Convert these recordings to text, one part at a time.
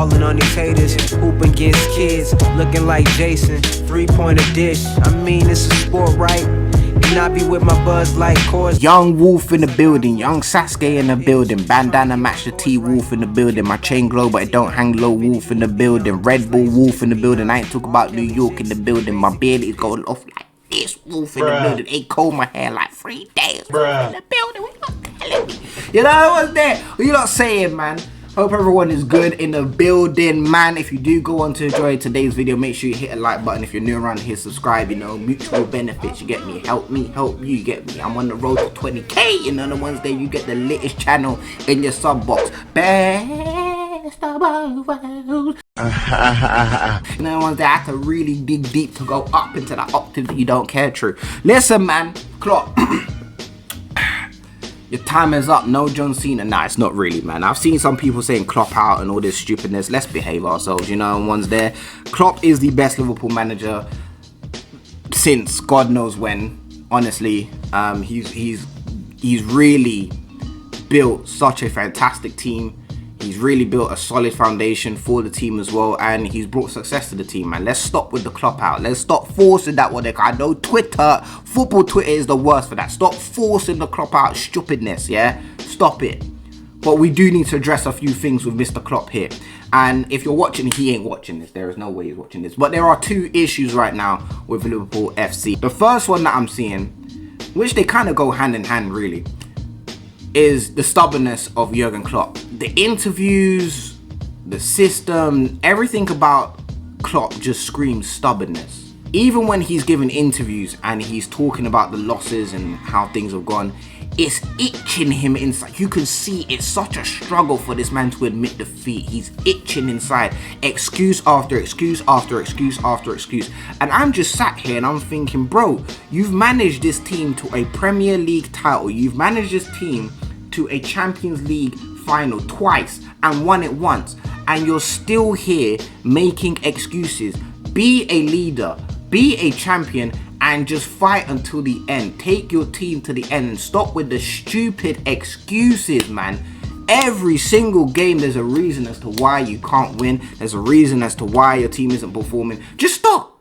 Falling on these haters, hooping against kids, looking like Jason, 3-pointer dish. I mean, it's a sport, right? And I be with my buzz like course. Young Wolf in the building, young Sasuke in the building, bandana match the T, Wolf in the building, my chain glow but it don't hang low, Wolf in the building, Red Bull, Wolf in the building, I ain't talk about New York in the building, my beard is going off like this, Wolf in the building, ain't comb my hair like 3 days, Wolf in the building, what you not telling me? You know what's there? What you not saying, man? Hope everyone is good in the building, man. If you do go on to enjoy today's video, make sure you hit a like button. If you're new around here, subscribe. You know, mutual benefits, you get me. Help me, help you, you get me. I'm on the road to 20k. You know, the ones there, you get the latest channel in your sub box. Best of both worlds. You know, the ones that have to really dig deep to go up into that octave that you don't care through. Listen, man, Klopp. Your time is up, no John Cena. Nah, it's not really, man. I've seen some people saying Klopp out and all this stupidness. Let's behave ourselves, you know, and one's there. Klopp is the best Liverpool manager since God knows when. Honestly, he's really built such a fantastic team. He's really built a solid foundation for the team as well, and he's brought success to the team, man. Let's stop with the Klopp out. Let's stop forcing that one. I know football Twitter is the worst for that. Stop forcing the Klopp out stupidness, yeah? Stop it. But we do need to address a few things with Mr. Klopp here. And if you're watching, he ain't watching this. There is no way he's watching this. But there are 2 issues right now with Liverpool FC. The first one that I'm seeing, which they kind of go hand in hand, really, is the stubbornness of Jurgen Klopp. The interviews, the system, everything about Klopp just screams stubbornness. Even when he's giving interviews and he's talking about the losses and how things have gone, it's itching him inside. You can see it's such a struggle for this man to admit defeat. He's itching inside. Excuse after excuse after excuse after excuse. And I'm just sat here and I'm thinking, bro, you've managed this team to a Premier League title. You've managed this team to a Champions League final twice and won it once. And you're still here making excuses. Be a leader. Be a champion. And just fight until the end. Take your team to the end and stop with the stupid excuses, man. Every single game, there's a reason as to why you can't win. There's a reason as to why your team isn't performing. Just stop.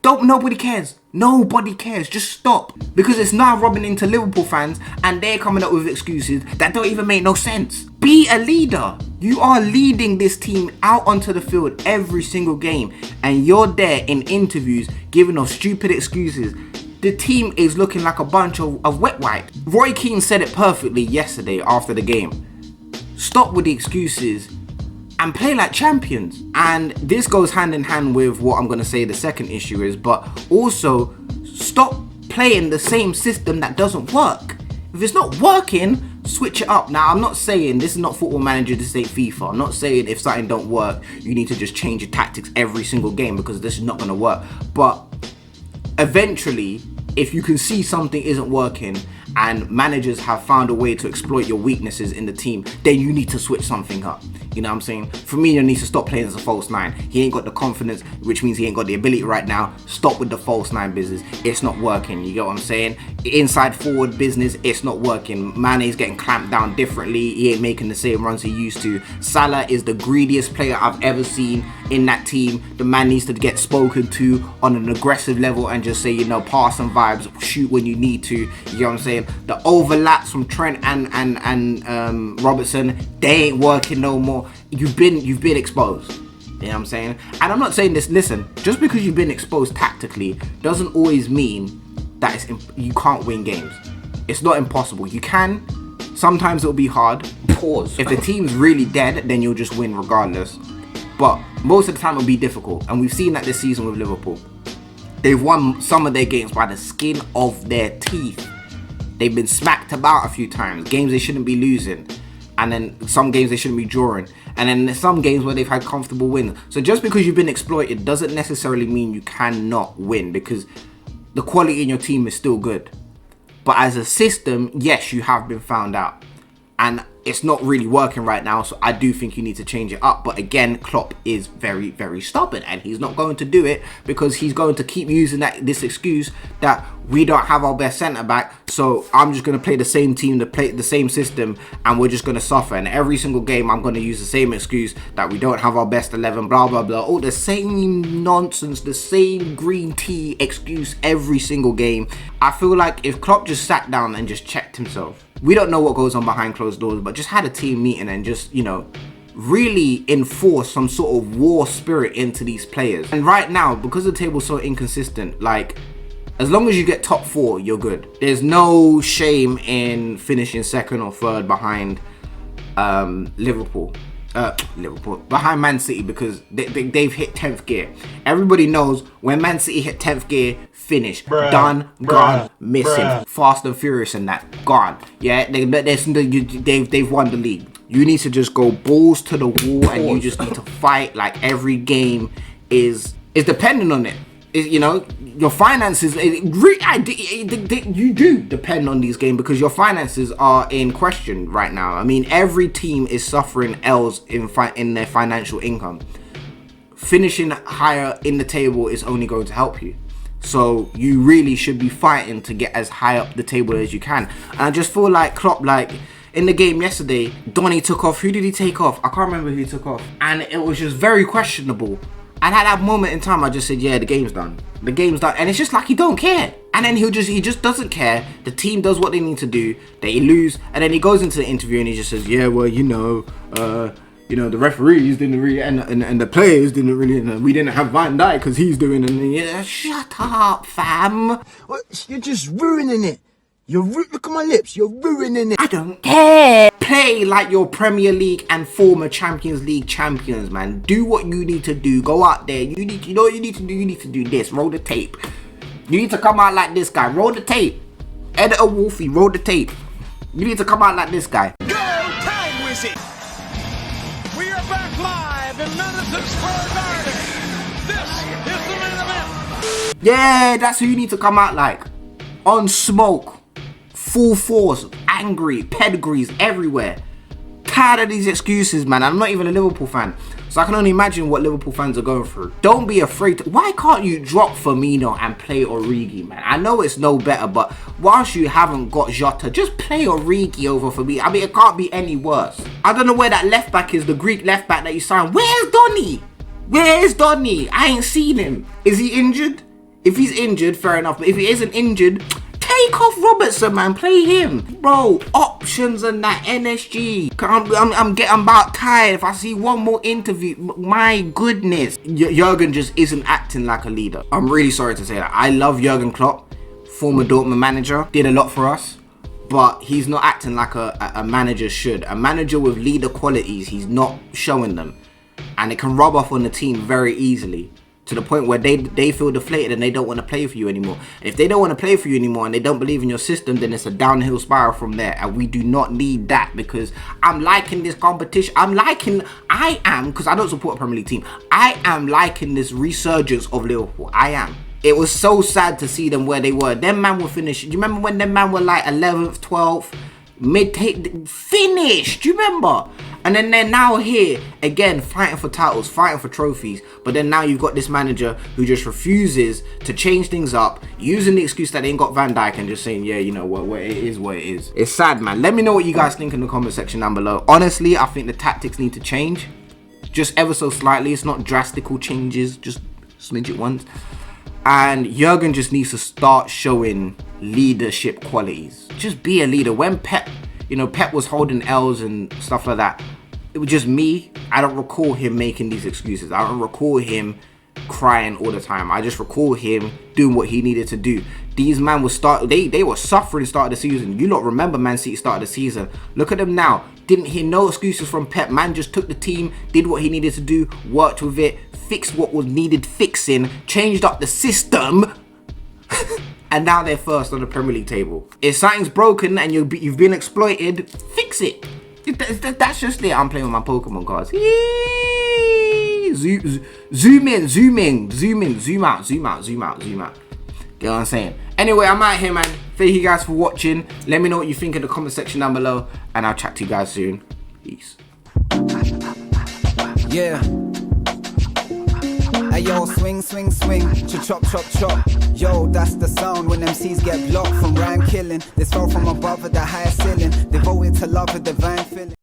Nobody cares. Nobody cares. Just stop. Because it's now rubbing into Liverpool fans and they're coming up with excuses that don't even make no sense. Be a leader. You are leading this team out onto the field every single game and you're there in interviews giving us stupid excuses. The team is looking like a bunch of wet wipe. Roy Keane said it perfectly yesterday after the game. Stop with the excuses and play like champions. And this goes hand in hand with what I'm going to say the second issue is, but also stop playing the same system that doesn't work. If it's not working, switch it up. Now, I'm not saying this is not Football Manager, this ain't FIFA. I'm not saying if something don't work, you need to just change your tactics every single game because this is not going to work. But eventually, if you can see something isn't working and managers have found a way to exploit your weaknesses in the team, then you need to switch something up. You know what I'm saying? For me, you need to stop playing as a false 9. He ain't got the confidence, which means he ain't got the ability right now. Stop with the false 9 business. It's not working. You get what I'm saying? Inside forward business, it's not working. Mane's getting clamped down differently. He ain't making the same runs he used to. Salah is the greediest player I've ever seen in that team. The man needs to get spoken to on an aggressive level and just say, you know, pass some vibes, shoot when you need to. You know what I'm saying? The overlaps from Trent and Robertson, they ain't working no more. You've been exposed. You know what I'm saying? And I'm not saying this, listen, just because you've been exposed tactically doesn't always mean that you can't win games. It's not impossible. You can. Sometimes it'll be hard. Pause. If the team's really dead, then you'll just win regardless. But most of the time it'll be difficult. And we've seen that this season with Liverpool. They've won some of their games by the skin of their teeth. They've been smacked about a few times. Games they shouldn't be losing. And then some games they shouldn't be drawing. And then there's some games where they've had comfortable wins. So just because you've been exploited doesn't necessarily mean you cannot win, because the quality in your team is still good. But as a system, yes, you have been found out. And it's not really working right now, so I do think you need to change it up. But again, Klopp is very, very stubborn, and he's not going to do it because he's going to keep using this excuse that we don't have our best centre back, so I'm just going to play the same team, to play the same system, and we're just going to suffer. And every single game, I'm going to use the same excuse that we don't have our best 11, blah blah blah, all the same nonsense, the same green tea excuse every single game. I feel like if Klopp just sat down and just checked himself, we don't know what goes on behind closed doors, but just had a team meeting and just, you know, really enforce some sort of war spirit into these players. And right now, because the table's so inconsistent, like, as long as you get top 4, you're good. There's no shame in finishing second or third behind Liverpool, behind Man City, because they've hit 10th gear. Everybody knows when Man City hit 10th gear, finish, done, gone, missing, fast and furious, and that gone. Yeah, they've won the league. You need to just go balls to the wall, and you just need to fight. Like, every game is dependent on it. You know, your finances, you do depend on these games because your finances are in question right now. I mean, every team is suffering L's in their financial income. Finishing higher in the table is only going to help you. So you really should be fighting to get as high up the table as you can. And I just feel like Klopp, like, in the game yesterday, Donny took off. Who did he take off? I can't remember who he took off. And it was just very questionable. And at that moment in time, I just said, yeah, the game's done. The game's done. And it's just like he don't care. And then he just doesn't care. The team does what they need to do. They lose. And then he goes into the interview and he just says, yeah, well, the referees didn't really, and the players didn't really, we didn't have Van Dijk because he's doing it. And yeah, shut up, fam. What? You're just ruining it. Look at my lips. You're ruining it. I don't care. Play like your Premier League and former Champions League champions, man. Do what you need to do. Go out there. You know what you need to do? You need to do this. Roll the tape. You need to come out like this guy. Roll the tape. Editor Wolfie, roll the tape. You need to come out like this guy. Go time wizard. We are back live in Madison Square Garden. This is the main event. Yeah, that's who you need to come out like. On smoke. Full force, angry, pedigrees everywhere. Tired of these excuses, man. I'm not even a Liverpool fan, so I can only imagine what Liverpool fans are going through. Don't be afraid to. Why can't you drop Firmino and play Origi, man? I know it's no better, but whilst you haven't got Jota, just play Origi over for me. I mean, it can't be any worse. I don't know where that left back is, the Greek left back that you signed. Where's Donny? Where's Donny? I ain't seen him. Is he injured? If he's injured, fair enough. But if he isn't injured, take off Robertson, man. Play him, bro. Options and that NSG. I'm getting about tired. If I see one more interview, my goodness, Jurgen just isn't acting like a leader. I'm really sorry to say that. I love Jurgen Klopp, former Dortmund manager, did a lot for us, but he's not acting like a manager should. A manager with leader qualities, he's not showing them, and it can rub off on the team very easily, to the point where they feel deflated and they don't want to play for you anymore. And if they don't want to play for you anymore and they don't believe in your system, then it's a downhill spiral from there. And we do not need that, because I'm liking this competition. I am, because I don't support a Premier League team, I am liking this resurgence of Liverpool. I am. It was so sad to see them where they were. Them man were finished. Do you remember when them man were like 11th, 12th, finished? Do you remember? And then they're now here again, fighting for titles, fighting for trophies. But then now you've got this manager who just refuses to change things up, using the excuse that they ain't got Van Dijk, and just saying, yeah, you know what, it is what it is. It's sad, man. Let me know what you guys think in the comment section down below. Honestly, I think the tactics need to change, just ever so slightly. It's not drastical changes, just smidget ones. And Jurgen just needs to start showing leadership qualities. Just be a leader. When Pep was holding L's and stuff like that, it was just me. I don't recall him making these excuses. I don't recall him crying all the time. I just recall him doing what he needed to do. These man they were suffering start of the season. You lot remember Man City start of the season. Look at them now. Didn't hear no excuses from Pep. Man just took the team, did what he needed to do, worked with it, fixed what was needed fixing, changed up the system. And now they're first on the Premier League table. If something's broken and you've been exploited, fix it. That's just it. I'm playing with my Pokemon cards. Zoom in, zoom out. Get what I'm saying? Anyway, I'm out here, man. Thank you guys for watching. Let me know what you think in the comment section down below, and I'll chat to you guys soon. Peace. Yeah. Hey yo, swing, swing, swing, chop, chop, chop. Yo, that's the sound when MCs get blocked from rhyme killing. This fell from above at the highest ceiling. Devoted to love, a divine feeling.